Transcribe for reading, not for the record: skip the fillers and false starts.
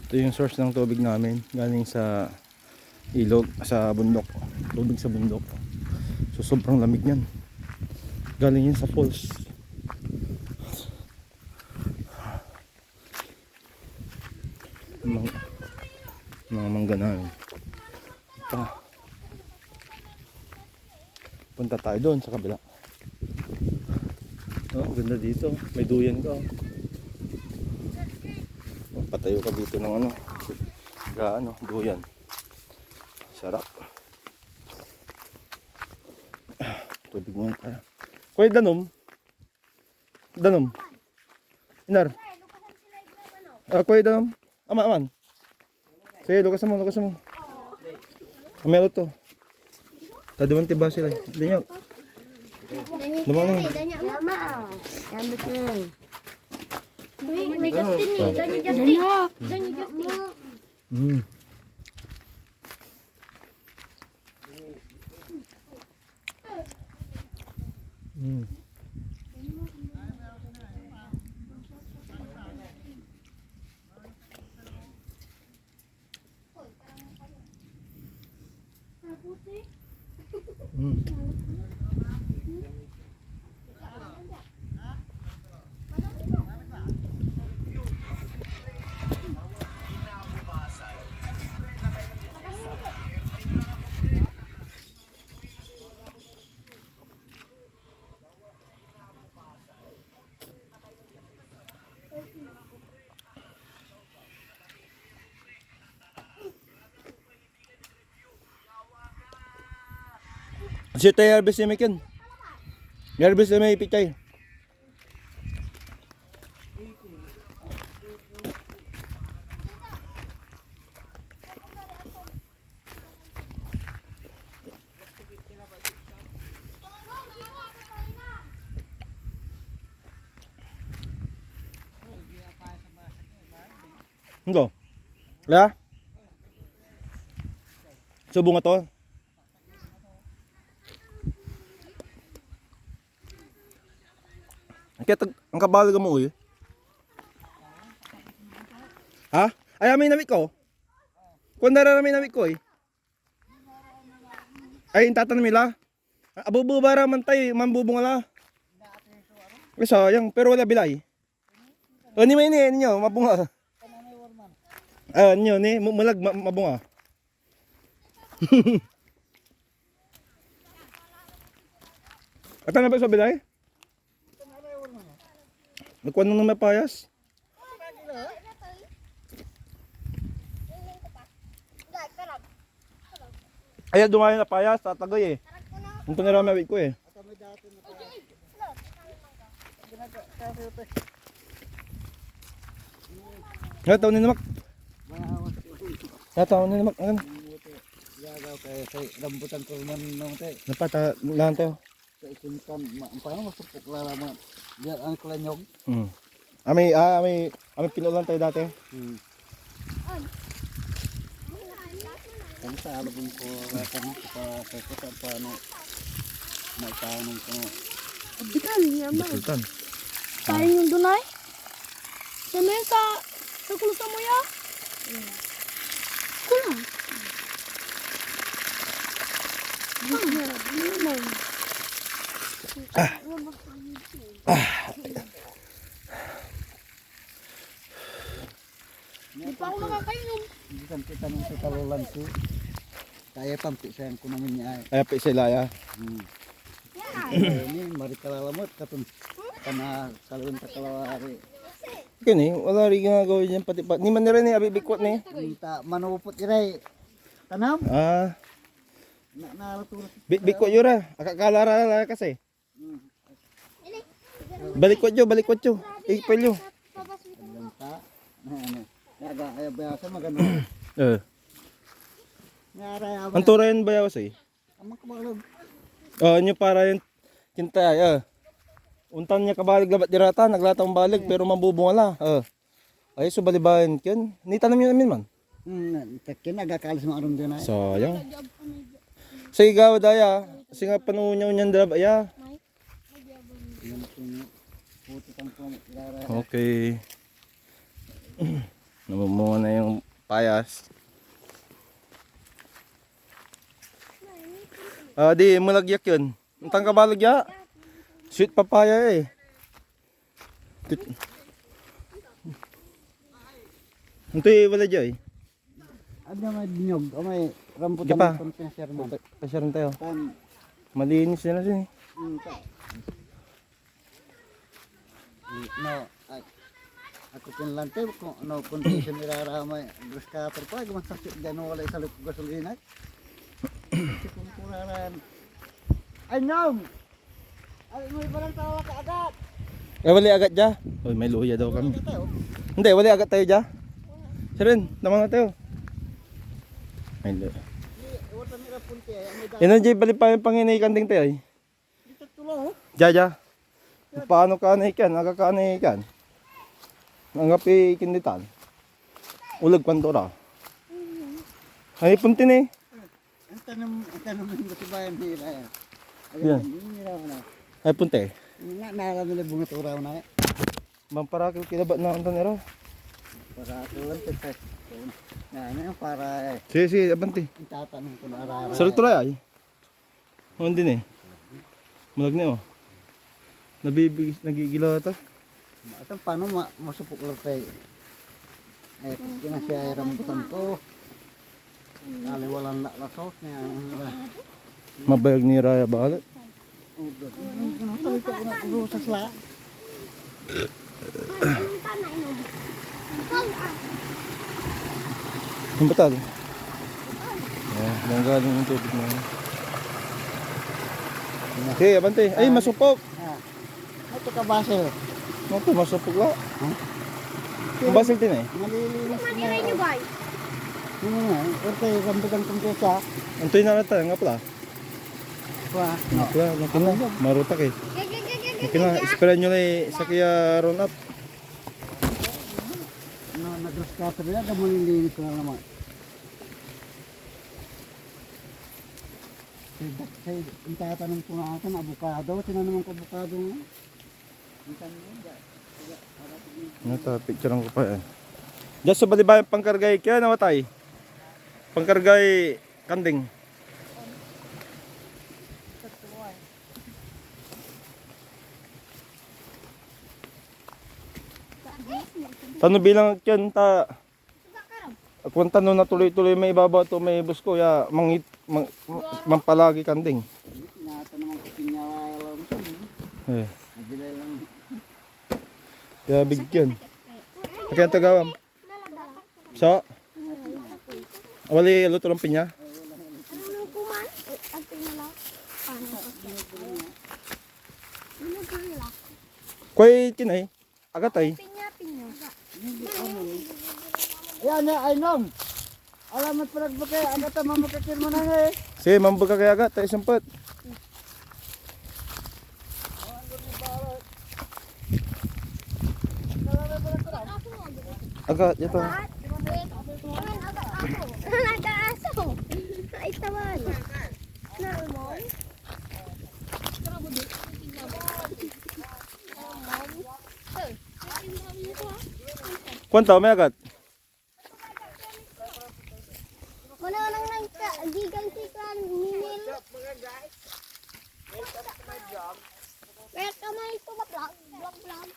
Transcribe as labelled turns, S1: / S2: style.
S1: Ito yung source ng tubig namin, galing sa ilog, sa bundok. Tubig sa bundok. So sobrang lamig niyan. Galing yan sa falls. Mga mangga namin. Punta tayo doon sa kabila. Oh, ganda dito. May duyan ka. Patayo ka dito ng duyan. Sarap. Tubig mo tayo. Kuya Danom. Inar. Kuya Danom. Aman. Sige, lukasan mo. Meron to. Taduan tiba sila. Hindi nyo. Lumang.
S2: May Justin eh. Ganyan Justin.
S1: Si tayo harvest ni Mekin. Harvest na may pichay. Enggak. Ya? Subo nga to. Kaya ang kabalo ka mo eh. Ha? Ay, may namit ko. Kung nararamay namit ko eh. Ay, tatanim nila. Abububara man tayo, mambubunga la. Ay, sayang, pero wala bilay. O, ni may ni, ninyo, mabunga. Ninyo, ni, mulag, mabunga. At ano ba sa bilay? Nagkuhan nung may payas. Ay, dumayo na payas, tatagay eh. Ang panirami ko eh. Nataw ni namak. Ano?
S3: Rambutan ko man nung te.
S1: Napata lang tayo.
S3: Sa isinkan, paano masupok lalaman. Diyan ang klanyog.
S1: Ami pinulan tayo dati.
S3: Kami sa alabong ko kami pa paano may tanong ko.
S2: Abdikan yaman.
S1: Sultan.
S2: Kain yung dunay. Sama sa kulusa mo ya. Kulang. Di pa ako nakakainom.
S3: Hindi kan kita nung sa talulan ko. Kaya pampi sayang ko namin niya ay.
S1: Ay, sila ya.
S3: Ini mari kalalamot katun kana salun ta kalawari.
S1: Kani, wala rin ginagawa niyan pati pa. Ni man rin ni abibikot ni.
S3: Minta manupot iray. Tanam na
S1: Bikot yura. Akakalara la kasi. Balikot yo. Ipil yo.
S3: Lanta. Ano. Naga ay bayasa maganda. Ngaray aba.
S1: Ang turayan bayawas eh.
S3: Amang kabalog.
S1: Nyo para yung kinta ay. Untan niya kabalig labat dirata, naglatang balig pero mabubunga la. Ay so balibayan ken. Ni tanam yun namin man.
S3: Takin nagakalis mo aron din ay.
S1: Sayang. Sa igaw daya, kasi nga panuunyaw niyan drab aya.
S3: Yan puti tang ko ilara.
S1: Okay. Namumunga na yung payas. Di mulagyak yun. Antang kabalag ya. Sweet papaya eh. Ito wala dyan eh.
S3: Ano may binyog, o may rambutan
S1: Di pa.
S3: ng pinasirman.
S1: Pasyaran tayo.
S3: Tan,
S1: Malinis na rin eh.
S3: no, ay, ako kinlante, kung ano, kung di siya niraramay, bruskator pa, gumasakit dyan, wala isa lupog gasolina. Kasi kung kuraran, ay no! Ay, may parang tawa ka agad!
S1: Wali agad dyan. Uy, may luya daw kami. Hindi, wali agad tayo dyan. Sirin, naman na tayo. May luya.
S3: Wala nila punti ay, may
S1: Yan ang balik pa yung panginikan ding tayo.
S3: dito tulo,
S1: Jaja. Paano ka na ikan? Aga ka na ikan. Nangapi ikinditan. Ulag pantura. Ay puntin eh.
S3: ang tanong mo si Bayan Hira yan.
S1: Yan.
S3: Hira mo na.
S1: Ay punte.
S3: Naalam nila bunga turaw na eh.
S1: Mamparakil kinabat na ang tanero.
S3: Para ako lang kita. Na ano yung para eh.
S1: Sige, sige, abanti.
S3: Ang tatanong ko na arara.
S1: Sarap tuloy ay. Ano din eh. Malag na oh. Nagigila ito.
S3: At paano masupok lang tayo. Eh, kina siya ay rambutan ko. Kali walang lasot niya.
S1: Mabayag ni Raya bahalat.
S3: Talit ako na urusas la.
S1: Ang batal. Ang galing yung tubig na. Okay, abante. Ay, masupok.
S3: Ito ka basil.
S1: Ito, masupok la. Ang basil din eh.
S3: Malilinis
S2: Maniray niyo ba?
S3: Ano nga, ito yung rambutan kong kesa.
S1: Antoy na natin, nga pala.
S3: Wah,
S1: Nga pala, nakin na. Marutak eh. Nakin na, esperan nyo na eh, sa kaya run up.
S3: nag-rascatter nila, malilinis ko na naman. Ang tatanong ko nga akin, avocado. Tinanong ko avocado nga.
S1: Ito, picturean ko pa yan. Diyan sa balibayan pangkargay, kaya nawatay. Pangkargay kanding. Tano bilang kyan ta. Kung tano na tuloy-tuloy may ibabaw to may busko ya mampalagi kanding.
S3: Tinatanong ko pinyawa lang ito.
S1: Eh.
S3: Nagbilay lang.
S1: Kaya bigyan. Kaya tagawam. So, wali luto ng pinya.
S2: Anong kuman? Ang pinala. Paano? Ano pinala?
S1: Koy tinay. Agatay.
S2: Pinya.
S3: Yan na, ay nong. Alamat parag ba kayo? Ang kata mamakakir mo na nga eh.
S1: Sige, mambaga kaya agat. Tayo sampot. Agat, ito.
S2: Nag-aaso. Ay, tawag. Narmon.
S1: Kwanta, may agat.
S2: Mananang nang gigang sikan ninil. Kaya kamay ko ba vlog.